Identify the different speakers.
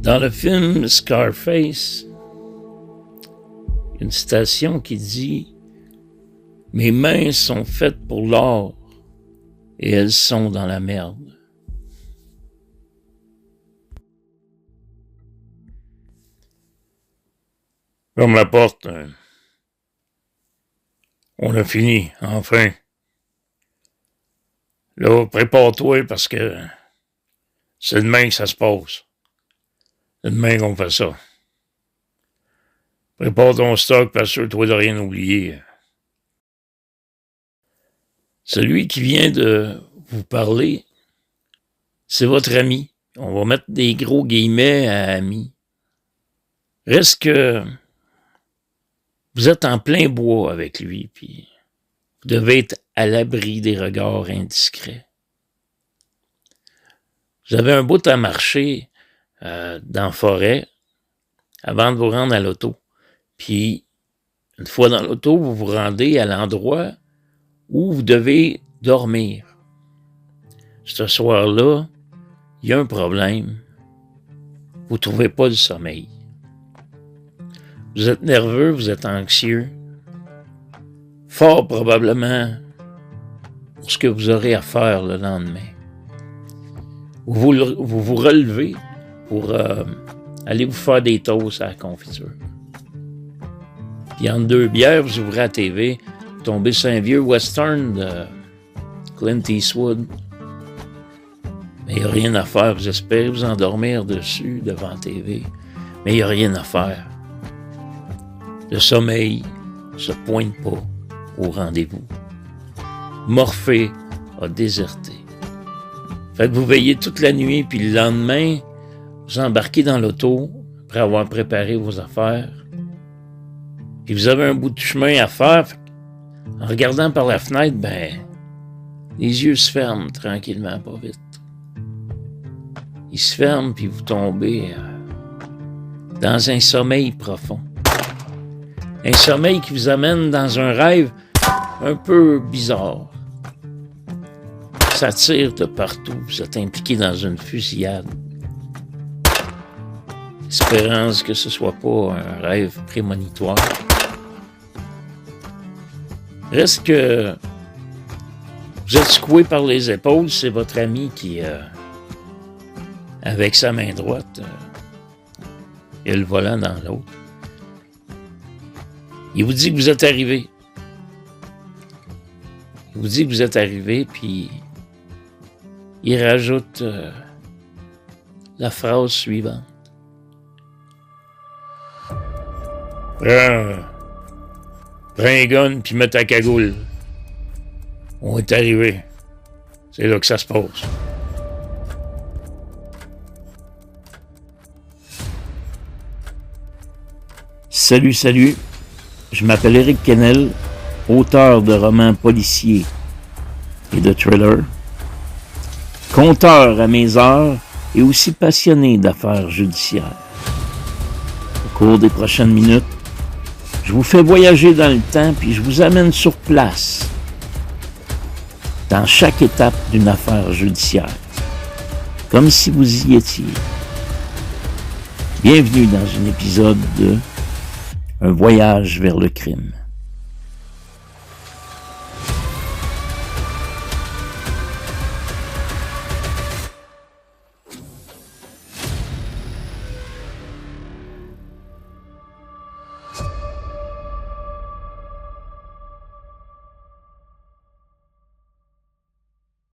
Speaker 1: Dans le film Scarface, une citation qui dit « Mes mains sont faites pour l'or et elles sont dans la merde. » Ferme la porte. On a fini, enfin. Là, prépare-toi parce que c'est demain que ça se passe. C'est demain qu'on fait ça. Prépare ton stock, parce que toi de rien oublier. Celui qui vient de vous parler, c'est votre ami. On va mettre des gros guillemets à ami. Reste que vous êtes en plein bois avec lui, puis vous devez être à l'abri des regards indiscrets. Vous avez un bout à marcher dans la forêt avant de vous rendre à l'auto. Puis, une fois dans l'auto, vous vous rendez à l'endroit où vous devez dormir. Ce soir-là, il y a un problème. Vous ne trouvez pas le sommeil. Vous êtes nerveux, vous êtes anxieux. Fort probablement pour ce que vous aurez à faire le lendemain. Vous vous relevez pour aller vous faire des toasts à la confiture. Puis entre deux bières, vous ouvrez la TV, vous tombez sur un vieux western de Clint Eastwood. Mais il n'y a rien à faire. Vous espérez vous endormir dessus, devant la TV. Mais il n'y a rien à faire. Le sommeil ne se pointe pas au rendez-vous. Morphée a déserté. Fait que vous veillez toute la nuit, puis le lendemain, vous embarquez dans l'auto, après avoir préparé vos affaires. Puis vous avez un bout de chemin à faire. En regardant par la fenêtre, les yeux se ferment tranquillement, pas vite. Ils se ferment, puis vous tombez dans un sommeil profond. Un sommeil qui vous amène dans un rêve un peu bizarre. Ça tire de partout, vous êtes impliqué dans une fusillade. Espérance que ce soit pas un rêve prémonitoire. Reste que vous êtes secoué par les épaules, c'est votre ami qui, avec sa main droite, et le volant dans l'autre, il vous dit que vous êtes arrivé. Il vous dit que vous êtes arrivé, puis il rajoute la phrase suivante. Prends un gun, puis mets ta cagoule. On est arrivé. C'est là que ça se passe. Salut. Je m'appelle Éric Quesnel, auteur de romans policiers et de thrillers, conteur à mes heures et aussi passionné d'affaires judiciaires. Au cours des prochaines minutes, je vous fais voyager dans le temps puis je vous amène sur place, dans chaque étape d'une affaire judiciaire, comme si vous y étiez. Bienvenue dans un épisode de Un voyage vers le crime.